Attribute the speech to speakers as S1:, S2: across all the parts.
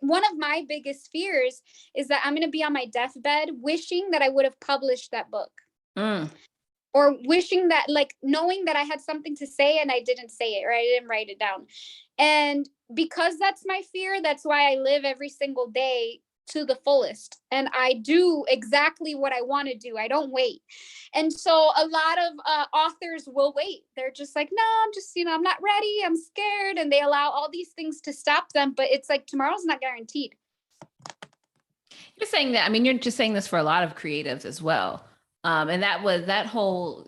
S1: one of my biggest fears is that I'm going to be on my deathbed wishing that I would have published that book. Or wishing that, like, knowing that I had something to say and I didn't say it, or I didn't write it down. And because that's my fear, that's why I live every single day to the fullest. And I do exactly what I want to do. I don't wait. And so a lot of authors will wait. They're just like, no, I'm just, I'm not ready. I'm scared. And they allow all these things to stop them. But it's like, tomorrow's not guaranteed.
S2: You're saying that, I mean, you're just saying this for a lot of creatives as well. And that was that whole,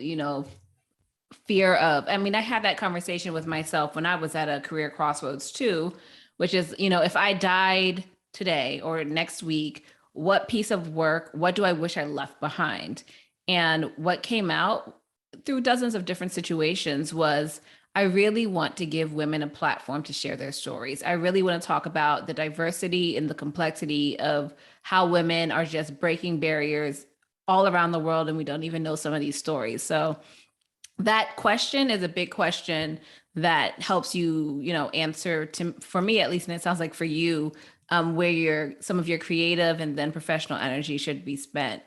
S2: fear of, I mean, I had that conversation with myself when I was at a career crossroads too, which is, if I died today or next week, what piece of work, what do I wish I left behind? And what came out through dozens of different situations was, I really want to give women a platform to share their stories. I really want to talk about the diversity and the complexity of how women are just breaking barriers all around the world, and we don't even know some of these stories. So that question is a big question that helps you, answer for me at least, and it sounds like for you, where some of your creative and then professional energy should be spent.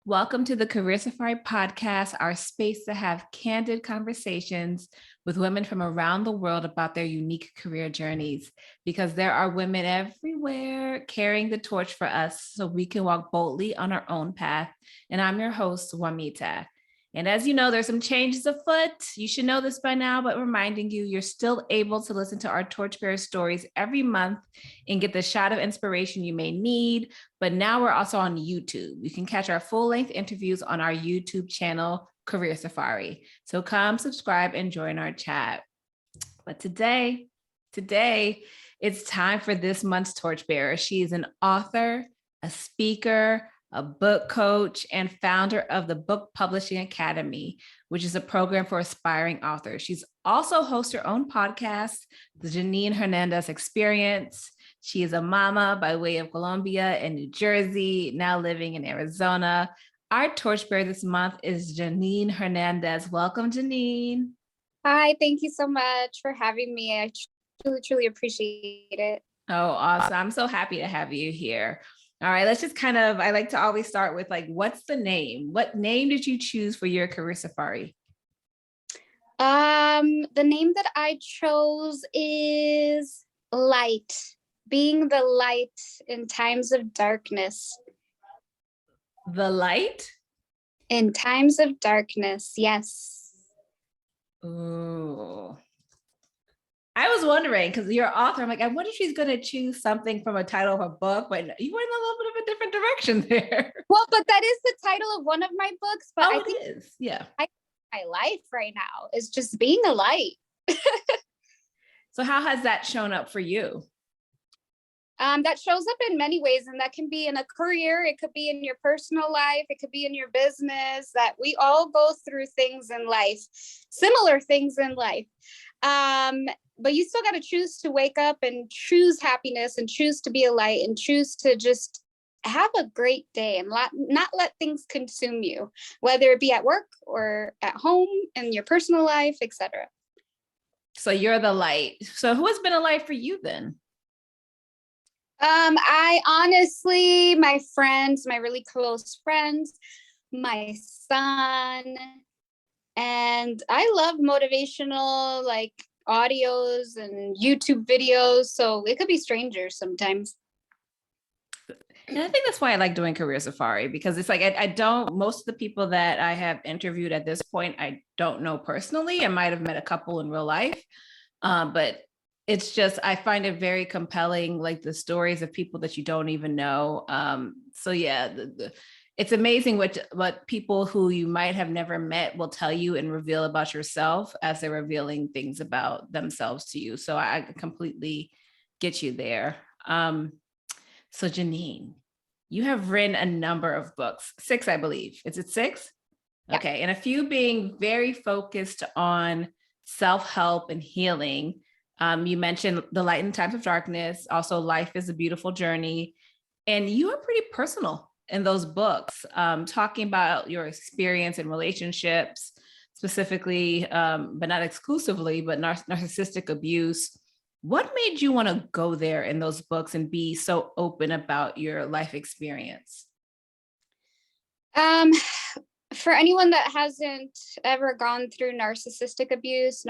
S2: Welcome to the Career Safari podcast, our space to have candid conversations with women from around the world about their unique career journeys, because there are women everywhere carrying the torch for us so we can walk boldly on our own path. And I'm your host, Wamita. And as you know, there's some changes afoot. You should know this by now, but reminding you, you're still able to listen to our torchbearer stories every month and get the shot of inspiration you may need. But now we're also on YouTube. You can catch our full-length interviews on our YouTube channel, Career Safari. So come subscribe and join our chat. But today, it's time for this month's torchbearer. She is an author, a speaker, a book coach, and founder of the Book Publishing Academy, which is a program for aspiring authors. She's also hosts her own podcast, the Janine Hernandez Experience. She is a mama by way of Colombia and New Jersey, now living in Arizona. Our torchbearer this month is Janine Hernandez. Welcome, Janine.
S1: Hi, thank you so much for having me. I truly appreciate it.
S2: Oh, awesome. I'm so happy to have you here. All right, let's just I like to always start with what's the name? What name did you choose for your career safari?
S1: The name that I chose is Light, being the light in times of darkness.
S2: The light?
S1: In times of darkness, yes.
S2: Ooh. I was wondering, because you're an author, I'm like, I wonder if she's going to choose something from a title of a book, but you went in a little bit of a different direction there.
S1: Well, but that is the title of one of my books. But I think
S2: it is. Yeah.
S1: My life right now is just being a light.
S2: So how has that shown up for you?
S1: That shows up in many ways, and that can be in a career. It could be in your personal life. It could be in your business. That we all go through things in life, similar things in life. But you still got to choose to wake up and choose happiness and choose to be a light and choose to just have a great day and not let things consume you, whether it be at work or at home, in your personal life, etc.
S2: So you're the light. So who has been a light for you then?
S1: I honestly, my friends, my really close friends, my son, and I love motivational audios and YouTube videos. So it could be strangers sometimes.
S2: And I think that's why I like doing Career Safari, because it's I don't, most of the people that I have interviewed at this point, I don't know personally. I might have met a couple in real life, but it's just, I find it very compelling, the stories of people that you don't even know. So yeah, it's amazing what people who you might have never met will tell you and reveal about yourself as they're revealing things about themselves to you. So I completely get you there. So Janine, you have written a number of books, 6, I believe. Is it 6?
S1: Yeah.
S2: Okay. And a few being very focused on self-help and healing. You mentioned The Light in Times of Darkness, also Life is a Beautiful Journey. And you are pretty personal in those books, talking about your experience in relationships, specifically, but not exclusively, but narcissistic abuse. What made you want to go there in those books and be so open about your life experience?
S1: For anyone that hasn't ever gone through narcissistic abuse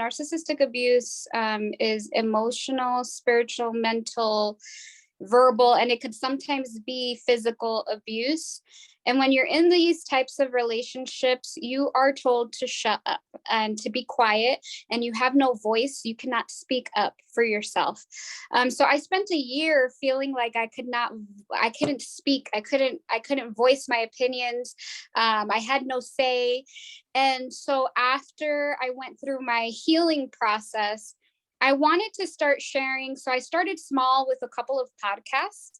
S1: is emotional, spiritual, mental, verbal, and it could sometimes be physical abuse. And when you're in these types of relationships, you are told to shut up and to be quiet, and you have no voice. You cannot speak up for yourself. So I spent a year feeling like I couldn't speak. I couldn't voice my opinions. I had no say. And so after I went through my healing process, I wanted to start sharing. So I started small with a couple of podcasts,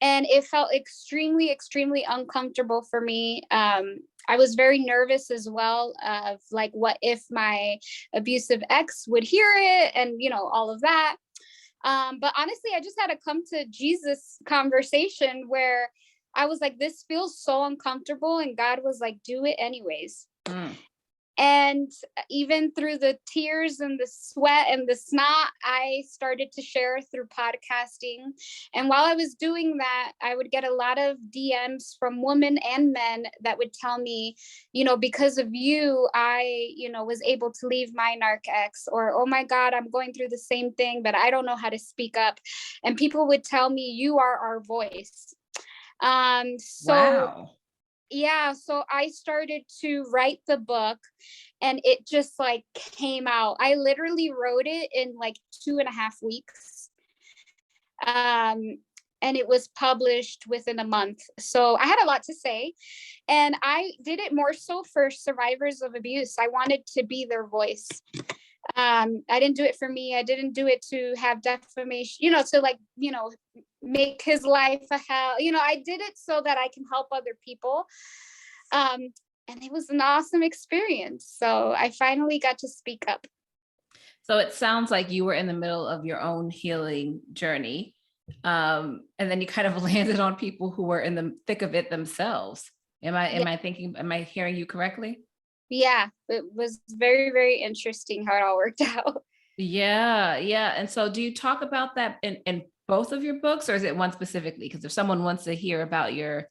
S1: and it felt extremely, extremely uncomfortable for me. I was very nervous as well of like, what if my abusive ex would hear it, and, all of that. But honestly, I just had a come to Jesus conversation where I was like, this feels so uncomfortable. And God was like, do it anyways. And even through the tears and the sweat and the snot, I started to share through podcasting. And while I was doing that, I would get a lot of DMs from women and men that would tell me, because of you, I, was able to leave my narc ex, or, oh my God, I'm going through the same thing, but I don't know how to speak up. And people would tell me, you are our voice.
S2: Wow.
S1: Yeah, so I started to write the book, and it just like came out. I literally wrote it in like 2.5 weeks. And it was published within a month. So I had a lot to say, and I did it more so for survivors of abuse. I wanted to be their voice. I didn't do it for me. I didn't do it to have defamation, to make his life a hell. I did it so that I can help other people. And it was an awesome experience. So I finally got to speak up.
S2: So it sounds like you were in the middle of your own healing journey. And then you kind of landed on people who were in the thick of it themselves. Am I hearing you correctly?
S1: Yeah, it was very, very interesting how it all worked out.
S2: Yeah. And so do you talk about that in both of your books, or is it one specifically? Because if someone wants to hear about your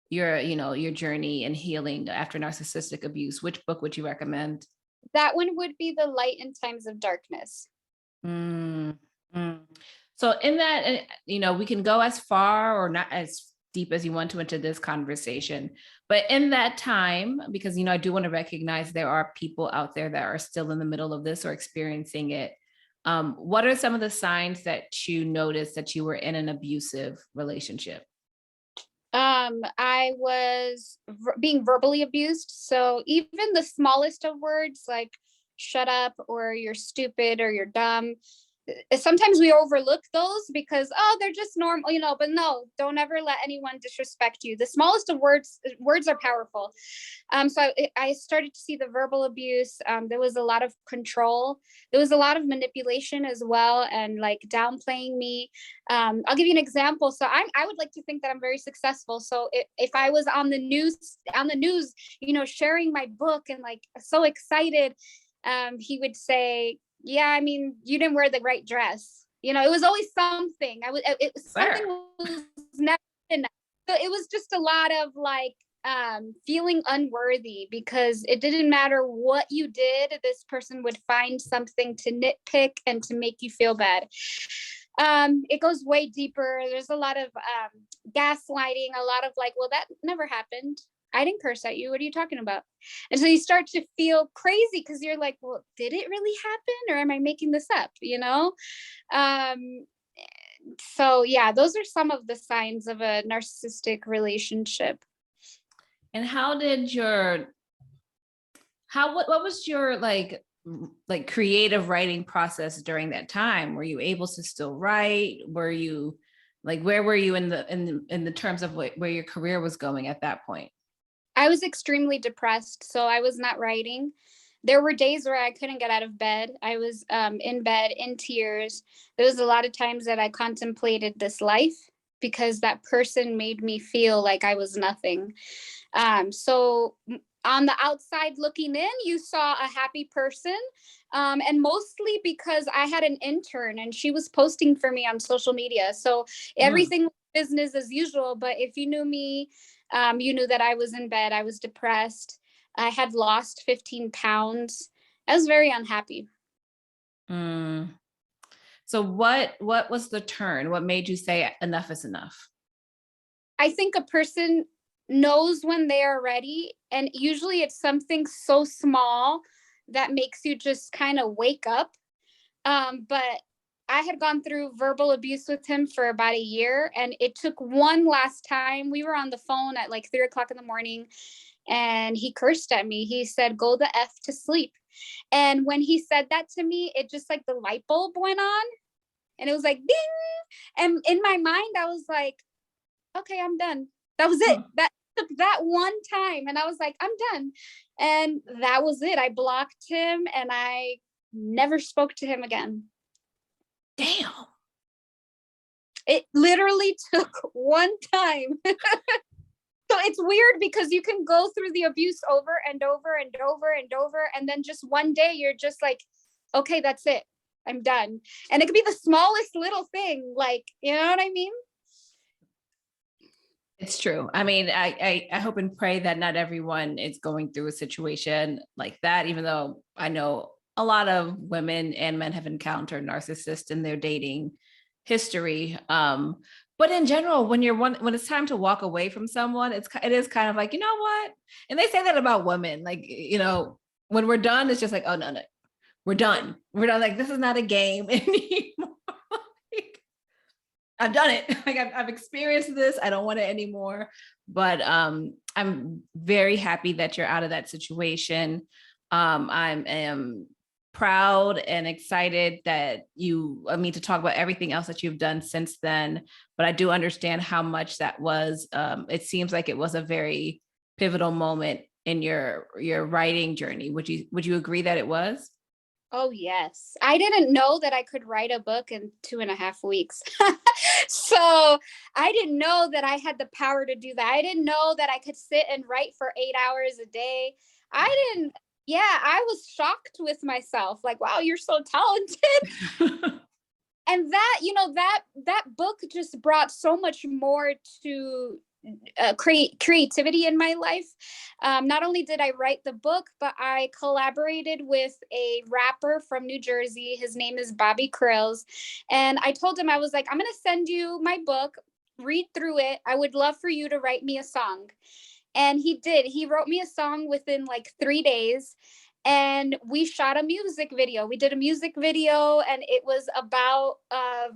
S2: journey and healing after narcissistic abuse, which book would you recommend?
S1: That one would be The Light in Times of Darkness.
S2: So in that, we can go as far or not as deep as you want to into this conversation, but in that time, because, I do want to recognize there are people out there that are still in the middle of this or experiencing it. What are some of the signs that you noticed that you were in an abusive relationship?
S1: I was being verbally abused. So even the smallest of words, like shut up, or you're stupid, or you're dumb, sometimes we overlook those because, oh, they're just normal, but no, don't ever let anyone disrespect you. The smallest of words are powerful. So I started to see the verbal abuse. There was a lot of control. There was a lot of manipulation as well, and like downplaying me. I'll give you an example. So I would like to think that I'm very successful. So if I was on the news, sharing my book and like so excited, he would say, yeah, I mean, you didn't wear the right dress. It was always something. Something was never enough. So it was just a lot of like feeling unworthy, because it didn't matter what you did, this person would find something to nitpick and to make you feel bad. It goes way deeper. There's a lot of gaslighting, a lot of like, well, that never happened. I didn't curse at you. What are you talking about? And so you start to feel crazy, because you're like, well, did it really happen, or am I making this up? So yeah, those are some of the signs of a narcissistic relationship.
S2: And what was your like creative writing process during that time? Were you able to still write? Were you like, where were you in the terms of where your career was going at that point?
S1: I was extremely depressed, so I was not writing. There were days where I couldn't get out of bed. I was in bed in tears. There was a lot of times that I contemplated this life because that person made me feel like I was nothing. So on the outside looking in, you saw a happy person. And mostly because I had an intern and she was posting for me on social media. So everything was business as usual. But if you knew me, you knew that I was in bed. I was depressed. I had lost 15 pounds. I was very unhappy.
S2: Mm. So what was the turn? What made you say enough is enough?
S1: I think a person knows when they are ready. And usually it's something so small that makes you just kind of wake up. But I had gone through verbal abuse with him for about a year. And it took one last time. We were on the phone at like 3 o'clock in the morning. And he cursed at me. He said, "Go the F to sleep." And when he said that to me, it just like the light bulb went on and it was like, ding. And in my mind, I was like, okay, I'm done. That was it. That took that one time. And I was like, I'm done. And that was it. I blocked him and I never spoke to him again.
S2: Damn.
S1: It literally took one time. So it's weird because you can go through the abuse over and over and over and over. And then just one day you're just like, okay, that's it. I'm done. And it could be the smallest little thing. Like, you know what I mean?
S2: It's true. I mean, I hope and pray that not everyone is going through a situation like that, even though I know a lot of women and men have encountered narcissists in their dating history. But in general, when it's time to walk away from someone, it is kind of like, you know what? And they say that about women, like, you know, when we're done, it's just like, oh no, we're done. We're done. Like, this is not a game anymore. Like, I've done it. Like I've experienced this. I don't want it anymore. But I'm very happy that you're out of that situation. I am proud and excited that to talk about everything else that you've done since then. But I do understand how much that was. It seems like it was a very pivotal moment in your writing journey. Would you agree that it was?
S1: Oh, yes. I didn't know that I could write a book in 2.5 weeks. So I didn't know that I had the power to do that. I didn't know that I could sit and write for 8 hours a day. I was shocked with myself. Like, wow, you're so talented. And that book just brought so much more to creativity in my life. Not only did I write the book, but I collaborated with a rapper from New Jersey. His name is Bobby Krills. And I told him, I was like, I'm going to send you my book, read through it. I would love for you to write me a song. And he did. He wrote me a song within like 3 days. And we shot a music video. We did a music video, and it was about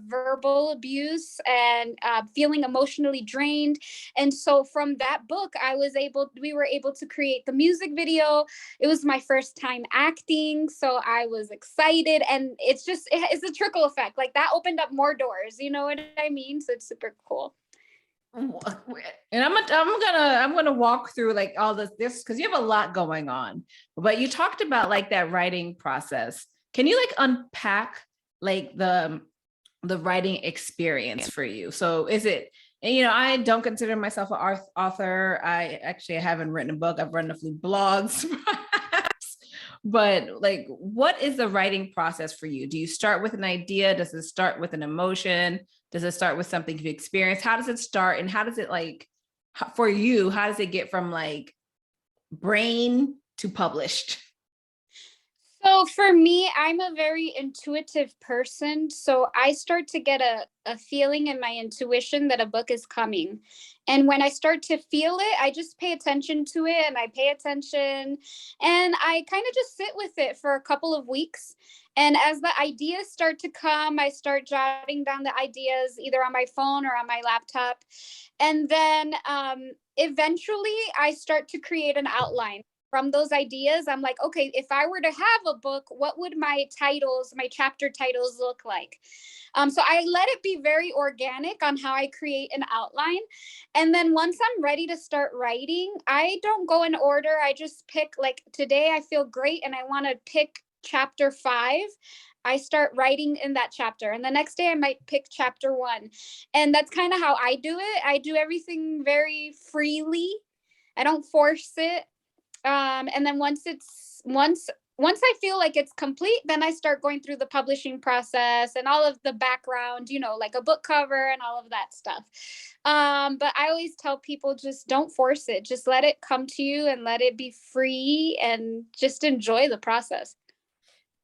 S1: verbal abuse and feeling emotionally drained. And so from that book, we were able to create the music video. It was my first time acting, so I was excited. And it's a trickle effect. Like that opened up more doors. You know what I mean? So it's super cool.
S2: And I'm gonna walk through like all this because you have a lot going on. But you talked about like that writing process. Can you like unpack like the writing experience for you? So is it, and I don't consider myself an author. I actually haven't written a book. I've written a few blogs, perhaps. But like, what is the writing process for you? Do you start with an idea? Does it start with an emotion? Does it start with something you've experienced? How does it start? And how does it for you, how does it get from like brain to published?
S1: So for me, I'm a very intuitive person. So I start to get a feeling in my intuition that a book is coming. And when I start to feel it, I just pay attention to it and I pay attention and I kind of just sit with it for a couple of weeks. And as the ideas start to come, I start jotting down the ideas either on my phone or on my laptop. And then eventually I start to create an outline. from those ideas, I'm like, okay, if I were to have a book, what would my titles, my chapter titles look like? So I let it be very organic on how I create an outline. And then once I'm ready to start writing, I don't go in order. I just pick, like, today I feel great and I want to pick chapter 5. I start writing in that chapter. And the next day I might pick chapter 1. And that's kind of how I do it. I do everything very freely. I don't force it. And then once I feel like it's complete, then I start going through the publishing process and all of the background, like a book cover and all of that stuff. But I always tell people, just don't force it. Just let it come to you and let it be free and just enjoy the process.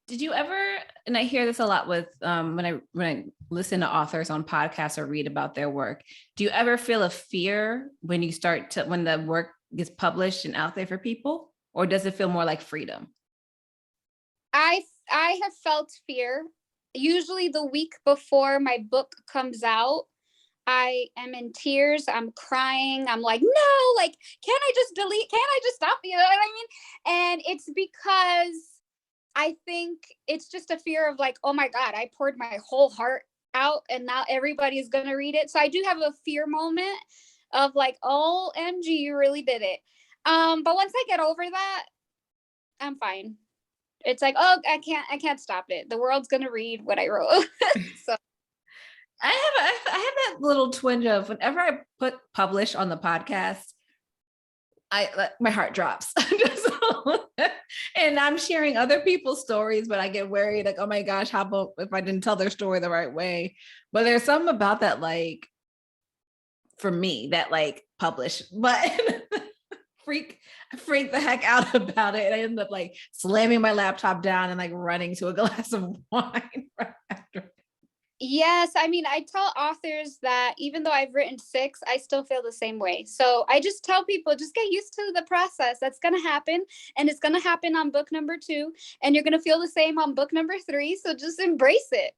S2: Did you ever, and I hear this a lot with when I listen to authors on podcasts or read about their work, do you ever feel a fear when the work gets published and out there for people, or does it feel more like freedom?
S1: I have felt fear. Usually the week before my book comes out, I am in tears. I'm crying. I'm like, no, like, can't I just delete? Can't I just stop? You know what I mean? And it's because I think it's just a fear of like, oh my God, I poured my whole heart out and now everybody's going to read it. So I do have a fear moment of like, OMG, you really did it. But once I get over that, I'm fine. It's like, oh, I can't stop it. The world's going to read what I wrote. So
S2: I have that little twinge of whenever I put publish on the podcast, my heart drops. And I'm sharing other people's stories, but I get worried, like, oh my gosh, how about if I didn't tell their story the right way? But there's something about that, like, for me, that like publish, but freak the heck out about it. And I ended up like slamming my laptop down and like running to a glass of wine right after.
S1: Yes, I mean, I tell authors that even though I've written 6, I still feel the same way. So I just tell people, just get used to the process. That's going to happen. And it's going to happen on book number 2. And you're going to feel the same on book number 3. So just embrace it.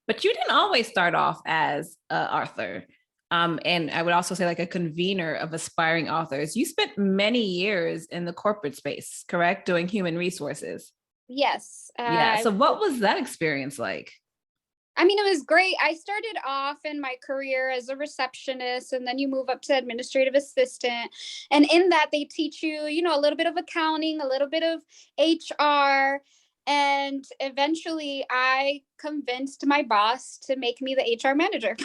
S2: But you didn't always start off as an author. And I would also say like a convener of aspiring authors. You spent many years in the corporate space, correct? Doing human resources.
S1: Yes.
S2: Yeah. So what was that experience like?
S1: I mean, it was great. I started off in my career as a receptionist, and then you move up to administrative assistant. And in that, they teach you, a little bit of accounting, a little bit of HR. And eventually I convinced my boss to make me the HR manager.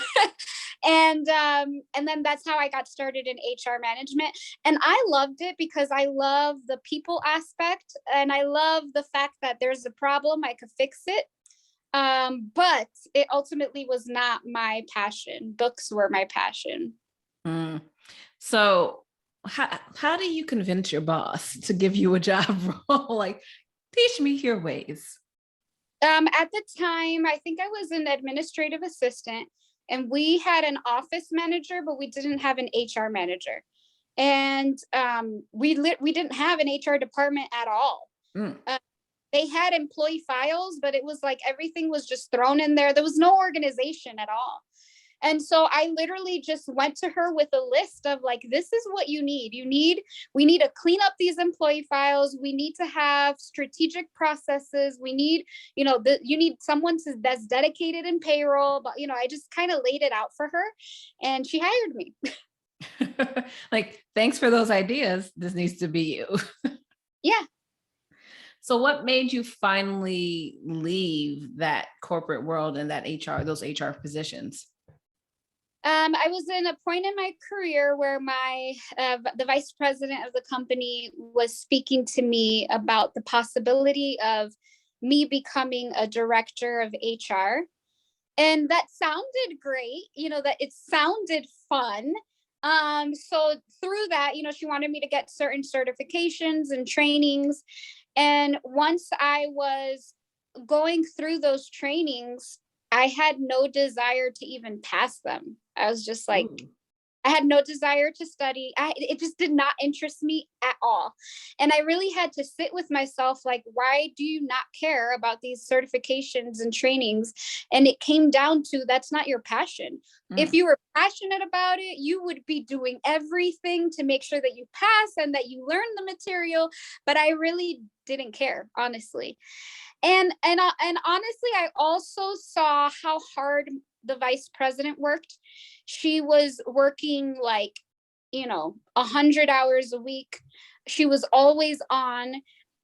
S1: And then that's how I got started in HR management. And I loved it because I love the people aspect. And I love the fact that there's a problem, I could fix it. But it ultimately was not my passion. Books were my passion.
S2: So how do you convince your boss to give you a job role? Like, teach me your ways.
S1: At the time, I think I was an administrative assistant, and we had an office manager, but we didn't have an HR manager. And we didn't have an HR department at all. They had employee files, but it was like everything was just thrown in there. There was no organization at all. And so I literally just went to her with a list of like, this is what you need. We need to clean up these employee files. We need to have strategic processes. We need, you need someone that's dedicated in payroll. But, I just kind of laid it out for her and she hired me.
S2: Like, thanks for those ideas. This needs to be you.
S1: Yeah.
S2: So what made you finally leave that corporate world and those HR positions?
S1: I was in a point in my career where the vice president of the company was speaking to me about the possibility of me becoming a director of HR. And that sounded great, that it sounded fun. So through that, she wanted me to get certain certifications and trainings. And once I was going through those trainings, I had no desire to even pass them. I was just like, I had no desire to study. It just did not interest me at all. And I really had to sit with myself, like, why do you not care about these certifications and trainings? And it came down to, that's not your passion. If you were passionate about it, you would be doing everything to make sure that you pass and that you learn the material. But I really didn't care, honestly. And honestly, I also saw how hard the vice president worked. She was working like, 100 hours a week. She was always on,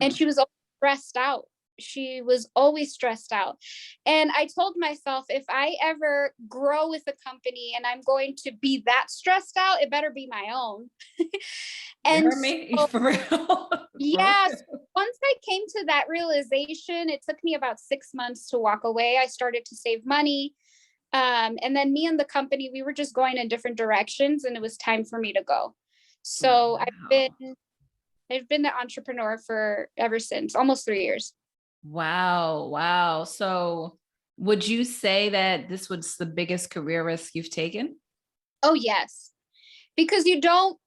S1: and she was always stressed out. She was always stressed out. And I told myself, if I ever grow with a company and I'm going to be that stressed out, it better be my own. And so,
S2: for real.
S1: yes, once I came to that realization, it took me about 6 months to walk away. I started to save money. And then me and the company, we were just going in different directions, and it was time for me to go. So
S2: Wow.
S1: I've been the entrepreneur for ever since, almost 3 years.
S2: Wow. So would you say that this was the biggest career risk you've taken?
S1: Oh, yes. Because you don't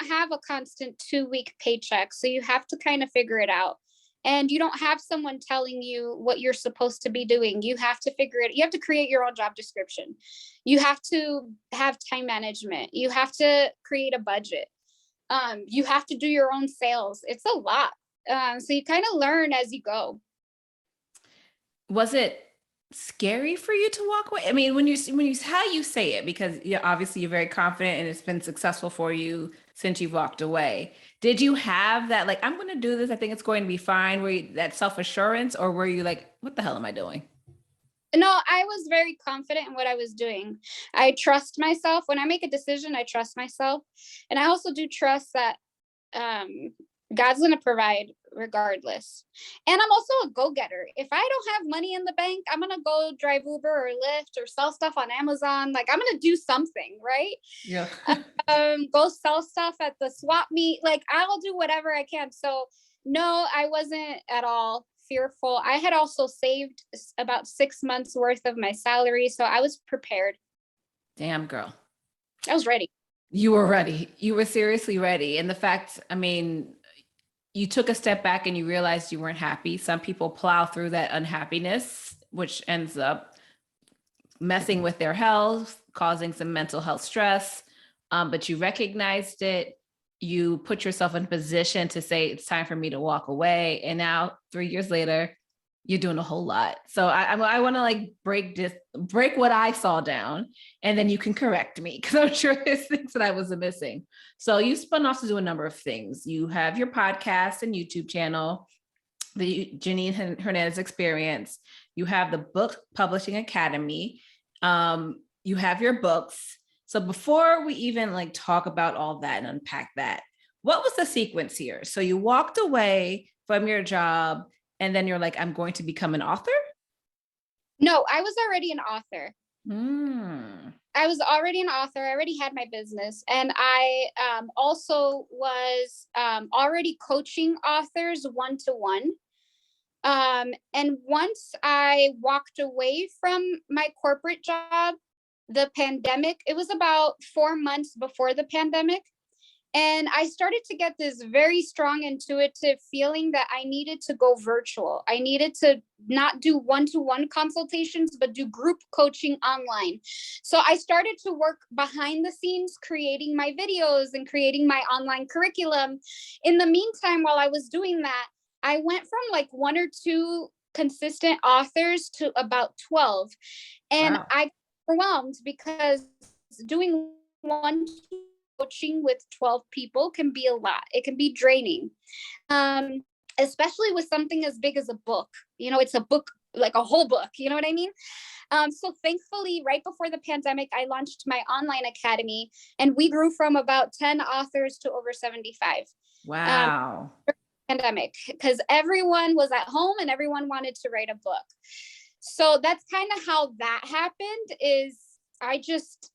S1: have a constant 2-week paycheck. So you have to kind of figure it out. And you don't have someone telling you what you're supposed to be doing. You have to figure it. You have to create your own job description. You have to have time management. You have to create a budget. You have to do your own sales. It's a lot. So you kind of learn as you go.
S2: Was it scary for you to walk away? I mean, when you how you say it, because obviously you're very confident and it's been successful for you since you've walked away. Did you have that, like, I'm going to do this, I think it's going to be fine, were you that self-assurance, or were you like, what the hell am I doing?
S1: No, I was very confident in what I was doing. I trust myself. When I make a decision, I trust myself. And I also do trust that God's going to provide regardless. And I'm also a go-getter. If I don't have money in the bank, I'm going to go drive Uber or Lyft or sell stuff on Amazon. Like, I'm going to do something, right?
S2: Yeah.
S1: Go sell stuff at the swap meet. Like, I'll do whatever I can. So no, I wasn't at all fearful. I had also saved about 6 months worth of my salary. So I was prepared.
S2: Damn, girl.
S1: I was ready.
S2: You were ready. You were seriously ready. And the fact, I mean, you took a step back and you realized you weren't happy. Some people plow through that unhappiness, which ends up messing with their health, causing some mental health stress. But you recognized it. You put yourself in a position to say, it's time for me to walk away. And now 3 years later, you're doing a whole lot. So I want to like break what I saw down, and then you can correct me, because I'm sure there's things that I was missing. So you spun off to do a number of things. You have your podcast and YouTube channel, the Janine Hernandez Experience. You have the Book Publishing Academy. You have your books. So before we even like talk about all that and unpack that, what was the sequence here? So you walked away from your job, and then you're like, I'm going to become an author?
S1: No, I was already an author. I was already an author. I already had my business. And I also was already coaching authors one-to-one. And once I walked away from my corporate job, the pandemic, it was about 4 months before the pandemic. And I started to get this very strong intuitive feeling that I needed to go virtual. I needed to not do one-to-one consultations, but do group coaching online. So I started to work behind the scenes, creating my videos and creating my online curriculum. In the meantime, while I was doing that, I went from like 1 or 2 consistent authors to about 12. And wow. I got overwhelmed because doing one coaching with 12 people can be a lot. It can be draining, especially with something as big as a book. You know, it's a book, like a whole book. You know what I mean? So thankfully, right before the pandemic, I launched my online academy, and we grew from about 10 authors to over 75.
S2: Wow.
S1: Pandemic, because everyone was at home and everyone wanted to write a book. So that's kind of how that happened. Is I just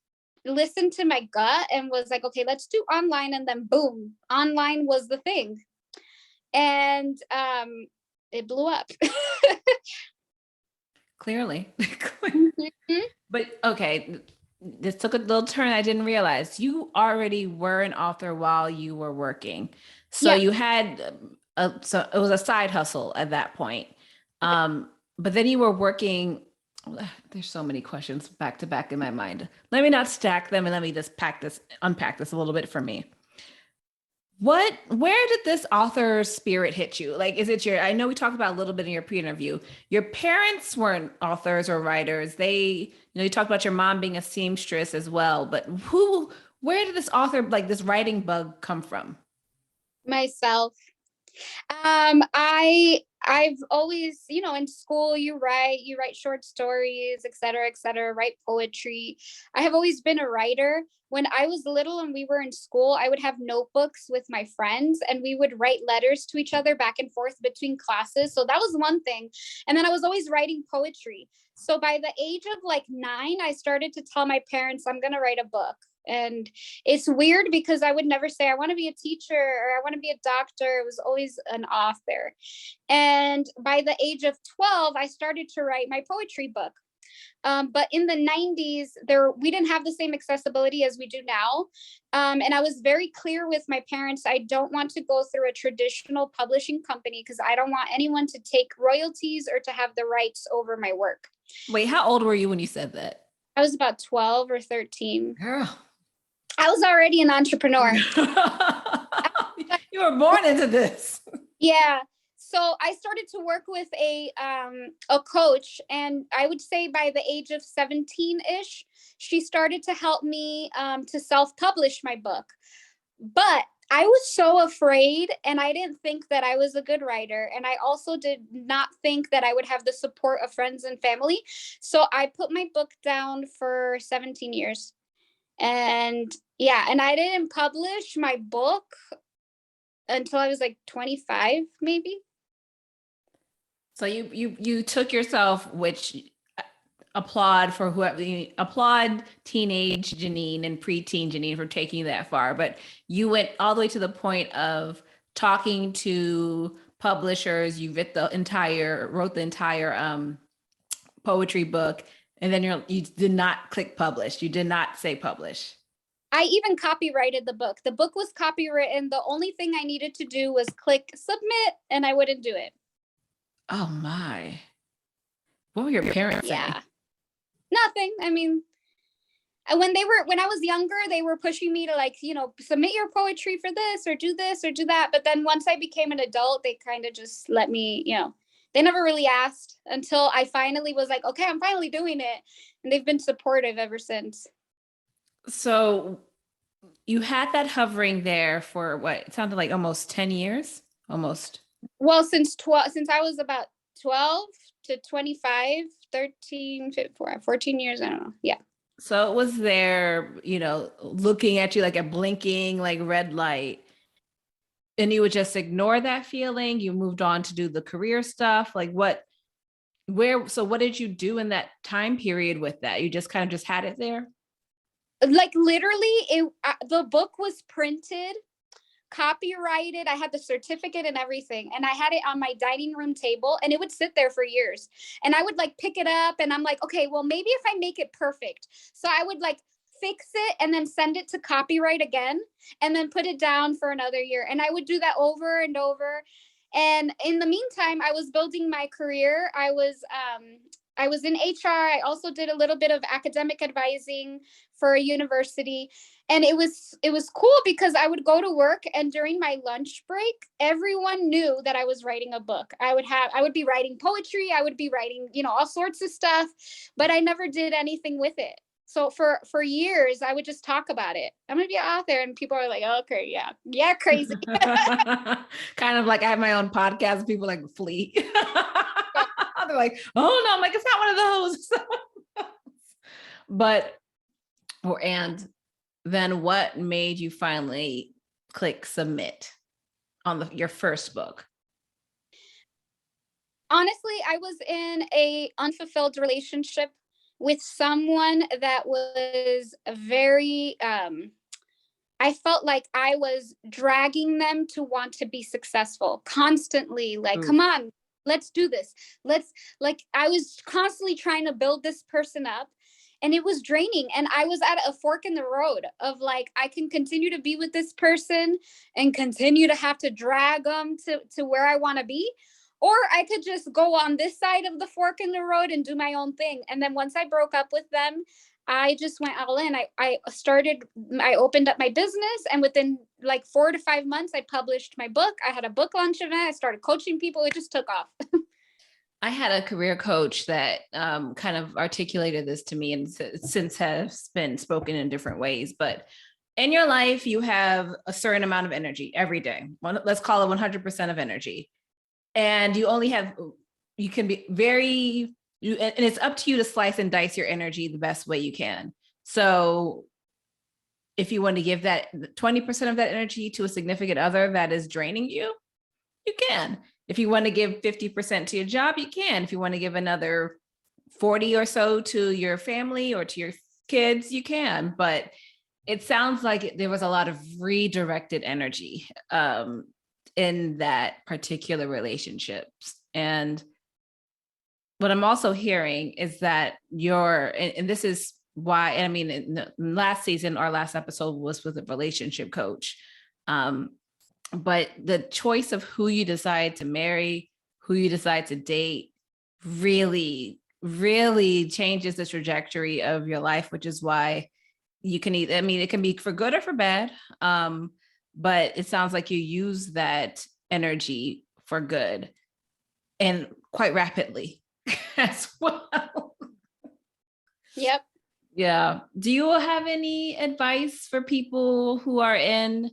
S1: listened to my gut and was like, okay, let's do online. And then boom, online was the thing. And it blew up.
S2: Clearly.
S1: Mm-hmm.
S2: But okay, this took a little turn I didn't realize. You already were an author while you were working. So
S1: Yeah.
S2: you had, so it was a side hustle at that point. But then you were working, there's so many questions back to back in my mind. Let me not stack them and let me just unpack this a little bit for me. Where did this author spirit hit you? Like, is it I know we talked about a little bit in your pre-interview. Your parents weren't authors or writers. You talked about your mom being a seamstress as well, but where did this like this writing bug come from?
S1: Myself. I've always, in school you write short stories, et cetera, write poetry. I have always been a writer. When I was little and we were in school, I would have notebooks with my friends and we would write letters to each other back and forth between classes. So that was one thing. And then I was always writing poetry. So by the age of like 9, I started to tell my parents, I'm going to write a book. And it's weird because I would never say I want to be a teacher or I want to be a doctor. It was always an author. And by the age of 12, I started to write my poetry book. But in the 90s, we didn't have the same accessibility as we do now. And I was very clear with my parents, I don't want to go through a traditional publishing company because I don't want anyone to take royalties or to have the rights over my work.
S2: Wait, how old were you when you said that?
S1: I was about 12 or 13.
S2: Girl.
S1: I was already an entrepreneur.
S2: You were born into this.
S1: Yeah. So I started to work with a coach, and I would say by the age of 17-ish, she started to help me to self-publish my book. But I was so afraid, and I didn't think that I was a good writer. And I also did not think that I would have the support of friends and family. So I put my book down for 17 years. And yeah, and I didn't publish my book until I was like 25, maybe.
S2: So you took yourself, which applaud teenage Janine and preteen Janine for taking you that far, but you went all the way to the point of talking to publishers. You wrote the entire poetry book, and then you did not click publish. You did not say publish.
S1: I even copyrighted the book. The book was copywritten. The only thing I needed to do was click submit, and I wouldn't do it.
S2: Oh my. What were your parents saying?
S1: Nothing. I mean, when I was younger, they were pushing me to like, submit your poetry for this or do that. But then once I became an adult, they kind of just let me, they never really asked until I finally was like, okay, I'm finally doing it. And they've been supportive ever since.
S2: So you had that hovering there for what? It sounded like almost 10 years, almost.
S1: Well, since I was about 12 to 25, 13, 14 years, I don't know. Yeah.
S2: So it was there, looking at you like a blinking, like red light. And you would just ignore that feeling. You moved on to do the career stuff. Like what did you do in that time period with that? You just kind of just had it there?
S1: Like literally the book was printed, copyrighted. I had the certificate and everything. And I had it on my dining room table and it would sit there for years. And I would like pick it up and I'm like, okay, well, maybe if I make it perfect. So I would like fix it and then send it to copyright again and then put it down for another year. And I would do that over and over. And in the meantime, I was building my career. I was in HR. I also did a little bit of academic advising for a university. And it was cool because I would go to work and during my lunch break, everyone knew that I was writing a book. I would be writing poetry. I would be writing, all sorts of stuff, but I never did anything with it. So for years, I would just talk about it. I'm going to be out there and people are like, oh, okay, yeah, crazy.
S2: Kind of like I have my own podcast. People like flee. They're like, oh no, I'm like, it's not one of those. And then what made you finally click submit on your first book?
S1: Honestly, I was in a unfulfilled relationship with someone that was very, I felt like I was dragging them to want to be successful constantly. Like, come on, let's do this. I was constantly trying to build this person up. And it was draining. And I was at a fork in the road of like, I can continue to be with this person and continue to have to drag them to where I want to be. Or I could just go on this side of the fork in the road and do my own thing. And then once I broke up with them, I just went all in. I opened up my business, and within like 4 to 5 months, I published my book. I had a book launch event. I started coaching people. It just took off.
S2: I had a career coach that kind of articulated this to me, and since has been spoken in different ways. But in your life, you have a certain amount of energy every day. Let's call it 100% of energy. And you can be and it's up to you to slice and dice your energy the best way you can. So if you want to give that 20% of that energy to a significant other that is draining you, you can. If you want to give 50% to your job, you can. If you want to give another 40 or so to your family or to your kids, you can. But it sounds like there was a lot of redirected energy in that particular relationships. And what I'm also hearing is that and this is why, I mean, in the last season, our last episode was with a relationship coach. But the choice of who you decide to marry, who you decide to date, really, really changes the trajectory of your life, which is why you can it can be for good or for bad. But it sounds like you use that energy for good and quite rapidly as well.
S1: Yep.
S2: Yeah. Do you have any advice for people who are in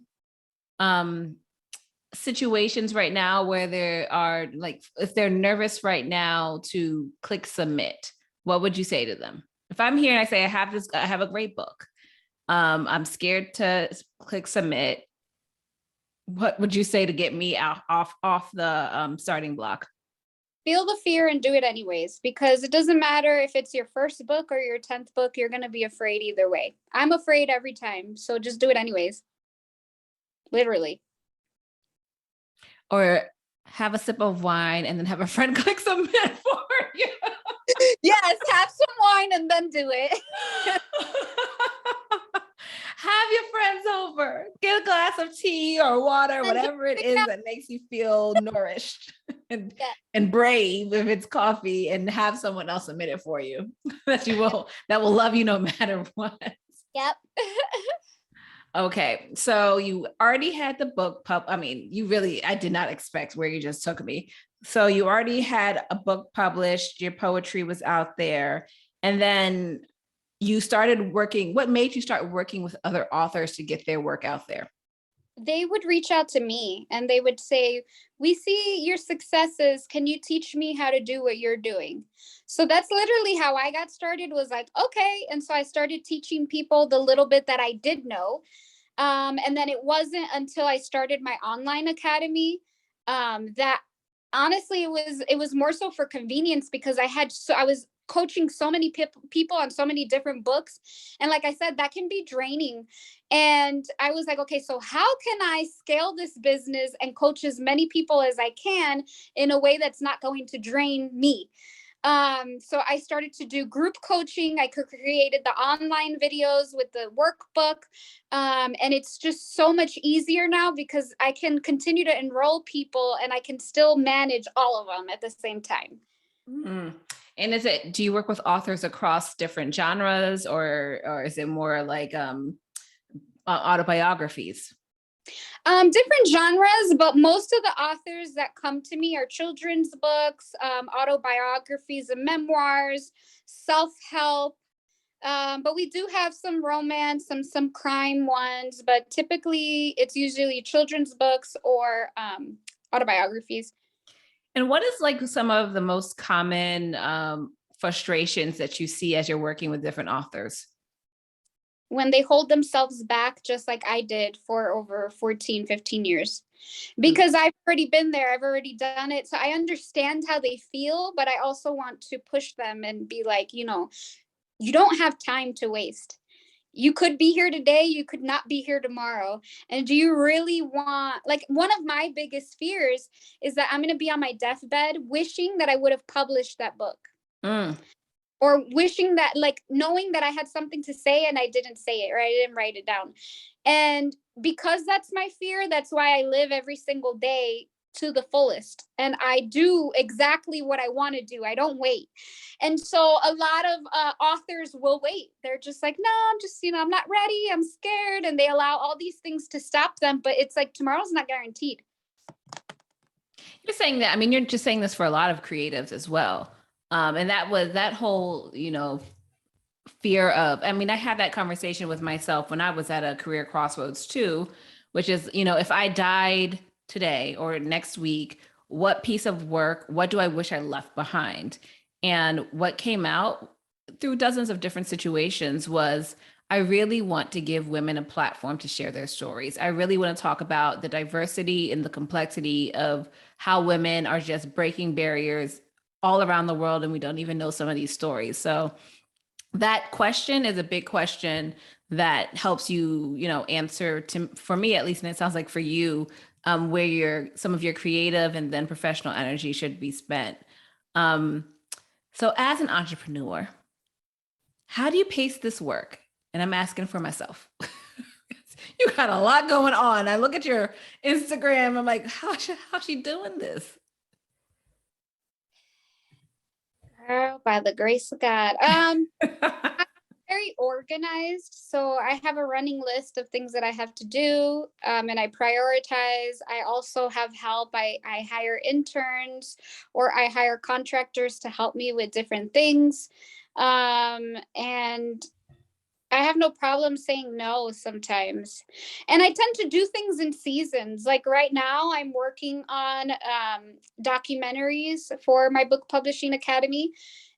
S2: situations right now where there are, like, if they're nervous right now to click submit, what would you say to them? If I'm here and I say, I have a great book, I'm scared to click submit, what would you say to get me off the starting block?
S1: Feel the fear and do it anyways, because it doesn't matter if it's your first book or your 10th book, you're going to be afraid either way. I'm afraid every time. So just do it anyways. Literally.
S2: Or have a sip of wine and then have a friend click submit for you.
S1: Yes, have some wine and then do it.
S2: Have your friends over, get a glass of tea or water, whatever it is that makes you feel nourished and brave. If it's coffee, and have someone else submit it for you that will love you no matter what.
S1: Yep.
S2: Okay, so you already had the book I did not expect where you just took me. So you already had a book published, your poetry was out there, and then you started working. What made you start working with other authors to get their work out there?
S1: They would reach out to me and they would say, we see your successes. Can you teach me how to do what you're doing? So that's literally how I got started, was like, okay. And so I started teaching people the little bit that I did know. And then it wasn't until I started my online academy that honestly it was more so for convenience, because I was coaching so many people on so many different books. And like I said, that can be draining. And I was like, okay, so how can I scale this business and coach as many people as I can in a way that's not going to drain me? So I started to do group coaching. I created the online videos with the workbook. And it's just so much easier now because I can continue to enroll people and I can still manage all of them at the same time.
S2: Mm-hmm. And do you work with authors across different genres, or is it more like autobiographies?
S1: Different genres, but most of the authors that come to me are children's books, autobiographies and memoirs, self-help. But we do have some romance, some crime ones, but typically it's usually children's books or autobiographies.
S2: And what is like some of the most common frustrations that you see as you're working with different authors?
S1: When they hold themselves back, just like I did for over 14, 15 years, because I've already been there. I've already done it. So I understand how they feel, but I also want to push them and be like, you don't have time to waste. You could be here today. You could not be here tomorrow. And do you really want, like, one of my biggest fears is that I'm going to be on my deathbed wishing that I would have published that book. or wishing that, like, knowing that I had something to say and I didn't say it, or I didn't write it down. And because that's my fear, that's why I live every single day to the fullest. And I do exactly what I want to do. I don't wait. And so a lot of authors will wait. They're just like, no, I'm just, I'm not ready. I'm scared. And they allow all these things to stop them. But it's like tomorrow's not guaranteed.
S2: You're saying that, I mean, you're just saying this for a lot of creatives as well. And that was that whole, fear of, I mean, I had that conversation with myself when I was at a career crossroads too, which is, if I died today or next week, what piece of work, what do I wish I left behind? And what came out through dozens of different situations was, I really want to give women a platform to share their stories. I really want to talk about the diversity and the complexity of how women are just breaking barriers all around the world, and we don't even know some of these stories. So that question is a big question that helps you, answer for me at least, and it sounds like for you, where some of your creative and then professional energy should be spent. So as an entrepreneur, how do you pace this work? And I'm asking for myself. You got a lot going on. I look at your Instagram. I'm like, how's she doing this?
S1: Girl, by the grace of God. I'm very organized. So I have a running list of things that I have to do, and I prioritize. I also have help. I hire interns, or I hire contractors to help me with different things. And I have no problem saying no sometimes. And I tend to do things in seasons. Like right now, I'm working on documentaries for my book publishing academy.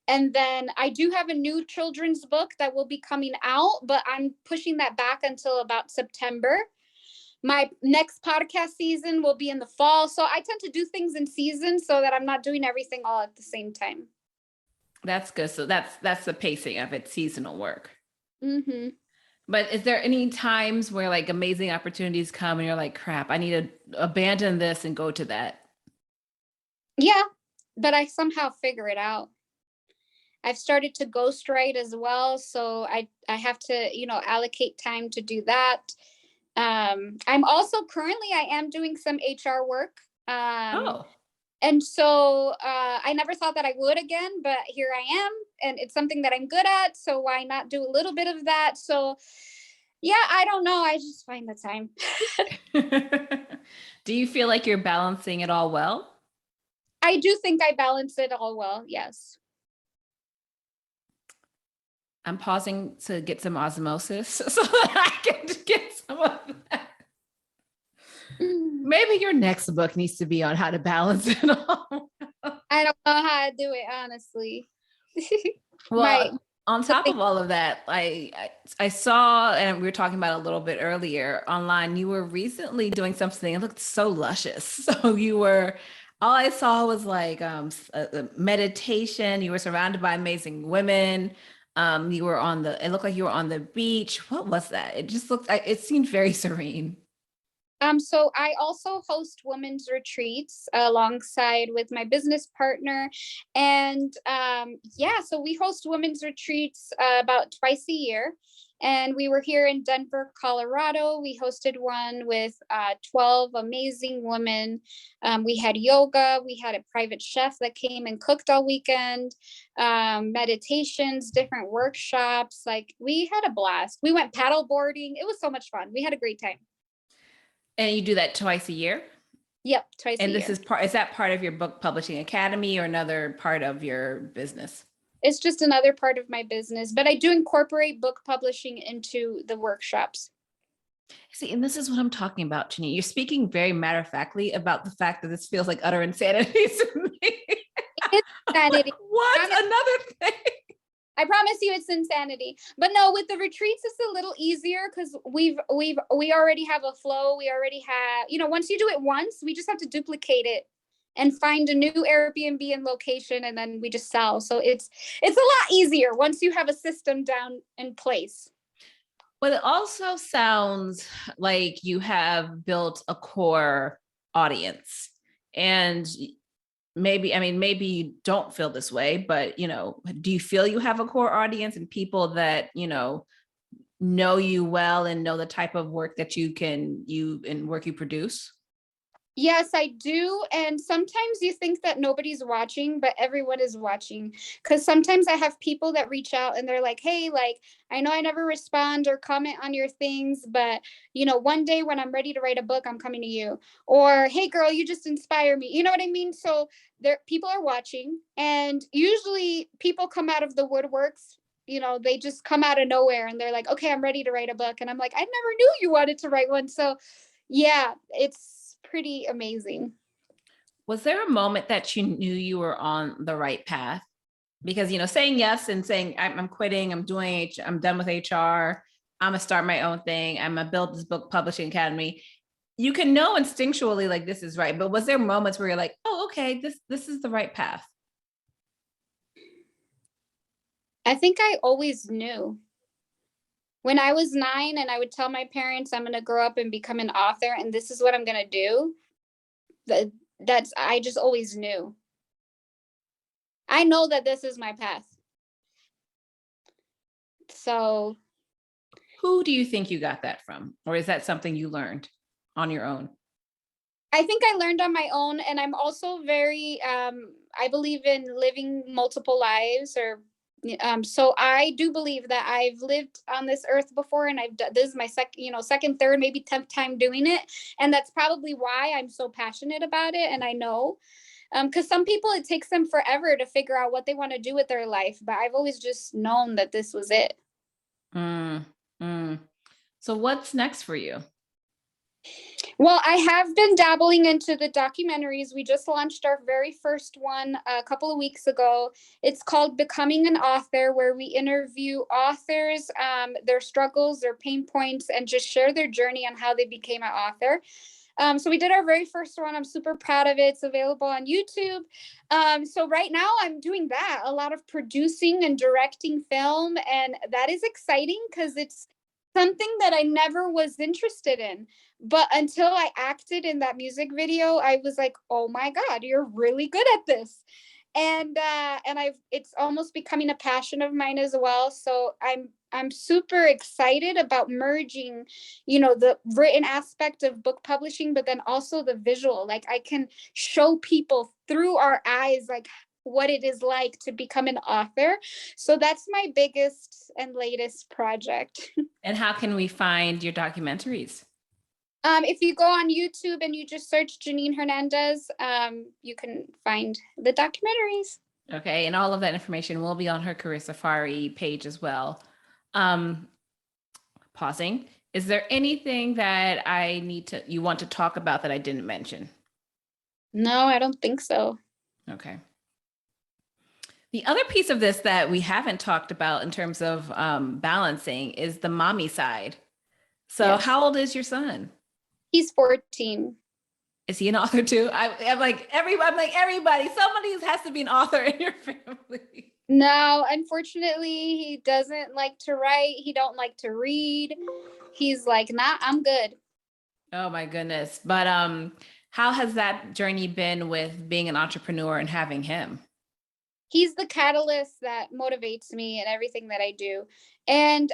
S1: And then I do have a new children's book that will be coming out, but I'm pushing that back until about September. My next podcast season will be in the fall. So I tend to do things in seasons so that I'm not doing everything all at the same time.
S2: That's good. So that's the pacing of it, seasonal work.
S1: Mm-hmm.
S2: But is there any times where like amazing opportunities come and you're like, crap, I need to abandon this and go to that?
S1: Yeah, but I somehow figure it out. I've started to ghostwrite as well. So I have to, allocate time to do that. I'm also currently, I am doing some HR work. And so I never thought that I would again, but here I am, and it's something that I'm good at. So why not do a little bit of that? So yeah, I don't know. I just find the time.
S2: Do you feel like you're balancing it all well?
S1: I do think I balance it all well. Yes.
S2: I'm pausing to get some osmosis so that I can get some of that. Maybe your next book needs to be on how to balance it all.
S1: I don't know how to do it, honestly.
S2: Well, on top of all of that, I saw, and we were talking about it a little bit earlier online, you were recently doing something that looked so luscious. So all I saw was like meditation. You were surrounded by amazing women. It looked like you were on the beach. What was that? It just it seemed very serene.
S1: So I also host women's retreats alongside with my business partner. And so we host women's retreats about twice a year. And we were here in Denver, Colorado. We hosted one with 12 amazing women. We had yoga. We had a private chef that came and cooked all weekend, meditations, different workshops. Like, we had a blast. We went paddle boarding. It was so much fun. We had a great time.
S2: And you do that twice a year?
S1: Yep, twice a year.
S2: And is that part of your book publishing academy or another part of your business?
S1: It's just another part of my business, but I do incorporate book publishing into the workshops.
S2: See, and this is what I'm talking about, Janine. You're speaking very matter-of-factly about the fact that this feels like utter insanity to me.
S1: It's insanity.
S2: What? Another thing?
S1: I promise you it's insanity. But no, with the retreats, it's a little easier because we already have a flow. We already have, once you do it once, we just have to duplicate it and find a new Airbnb and location, and then we just sell. So it's a lot easier once you have a system down in place.
S2: But it also sounds like you have built a core audience, and maybe you don't feel this way, but, do you feel you have a core audience and people that, know you well and know the type of work that you produce?
S1: Yes, I do. And sometimes you think that nobody's watching, but everyone is watching. Because sometimes I have people that reach out and they're like, hey, like, I know I never respond or comment on your things, but, one day when I'm ready to write a book, I'm coming to you. Or, hey, girl, you just inspire me. You know what I mean? So people are watching. And usually people come out of the woodworks. They just come out of nowhere and they're like, okay, I'm ready to write a book. And I'm like, I never knew you wanted to write one. So, yeah, it's pretty amazing.
S2: Was there a moment that you knew you were on the right path? Because, saying yes and saying I'm quitting, I'm done with HR, I'm gonna start my own thing, I'm gonna build this book publishing academy. You can know instinctually like this is right, but was there moments where you're like, oh, okay, this is the right path?
S1: I think I always knew. When I was 9 and I would tell my parents I'm going to grow up and become an author and this is what I'm going to do, I just always knew. I know that this is my path. So,
S2: who do you think you got that from? Or is that something you learned on your own?
S1: I think I learned on my own, and I'm also very I believe in living multiple lives, or so I do believe that I've lived on this earth before, and this is my second, third, maybe 10th time doing it, and that's probably why I'm so passionate about it. And I know because some people, it takes them forever to figure out what they want to do with their life, but I've always just known that this was it.
S2: So what's next for you?
S1: Well, I have been dabbling into the documentaries. We just launched our very first one a couple of weeks ago. It's called Becoming an Author, where we interview authors, their struggles, their pain points, and just share their journey on how they became an author. So we did our very first one. I'm super proud of it. It's available on YouTube. So right now I'm doing that, a lot of producing and directing film. And that is exciting because it's something that I never was interested in. But until I acted in that music video, I was like, oh my God, you're really good at this. And it's almost becoming a passion of mine as well. So I'm super excited about merging, the written aspect of book publishing, but then also the visual. Like I can show people through our eyes, like what it is like to become an author. So that's my biggest and latest project.
S2: And how can we find your documentaries?
S1: If you go on YouTube and you just search Janine Hernandez, you can find the documentaries.
S2: Okay, and all of that information will be on her Career Safari page as well. Pausing. Is there anything that you want to talk about that I didn't mention?
S1: No, I don't think so.
S2: Okay. The other piece of this that we haven't talked about in terms of balancing is the mommy side. So yes. How old is your son?
S1: He's 14.
S2: Is he an author too? I'm like everybody. Somebody has to be an author in your family.
S1: No, unfortunately, he doesn't like to write. He don't like to read. He's like, nah, I'm good.
S2: Oh my goodness. But how has that journey been with being an entrepreneur and having him?
S1: He's the catalyst that motivates me in everything that I do. And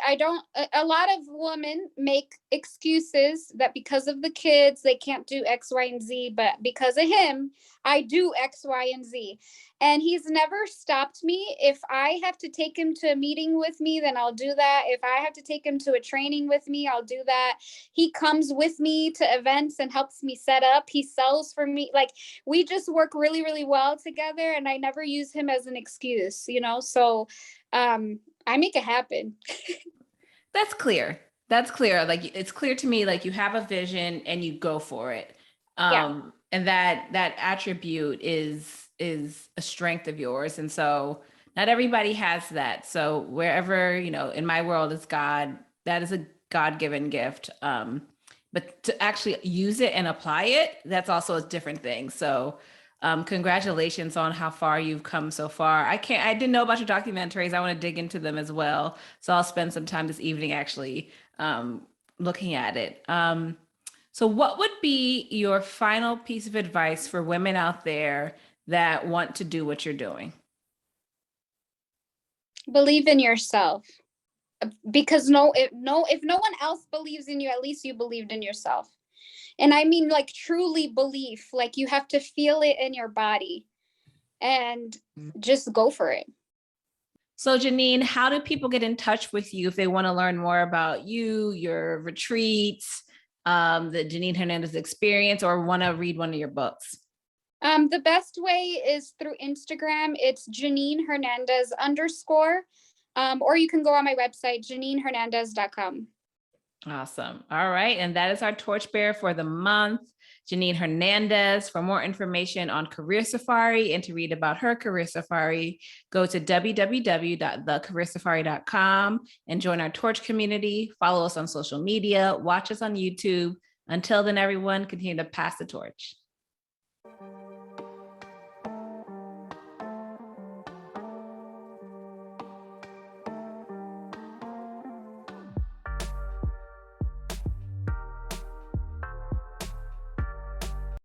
S1: a lot of women make excuses that because of the kids, they can't do X, Y, and Z. But because of him, I do X, Y, and Z. And he's never stopped me. If I have to take him to a meeting with me, then I'll do that. If I have to take him to a training with me, I'll do that. He comes with me to events and helps me set up. He sells for me. Like we just work really, really well together. And I never use him as an excuse, So I make it happen.
S2: That's clear. Like it's clear to me, like you have a vision and you go for it. And that attribute is a strength of yours. And so not everybody has that. So wherever, in my world is God, that is a God-given gift. But to actually use it and apply it, that's also a different thing. So congratulations on how far you've come so far. I didn't know about your documentaries. I want to dig into them as well. So I'll spend some time this evening actually looking at it. So what would be your final piece of advice for women out there that want to do what you're doing?
S1: Believe in yourself, because if no one else believes in you, at least you believed in yourself. And I mean, like, truly belief, like you have to feel it in your body and just go for it.
S2: So Janine, how do people get in touch with you if they want to learn more about you, your retreats, the Janine Hernandez experience, or want to read one of your books?
S1: The best way is through Instagram. It's Janine Hernandez _. Or you can go on my website, JanineHernandez.com.
S2: Awesome. All right. And that is our torchbearer for the month, Janine Hernandez. For more information on Career Safari and to read about her Career Safari, go to www.thecareersafari.com and join our Torch community. Follow us on social media, watch us on YouTube. Until then, everyone, continue to pass the torch.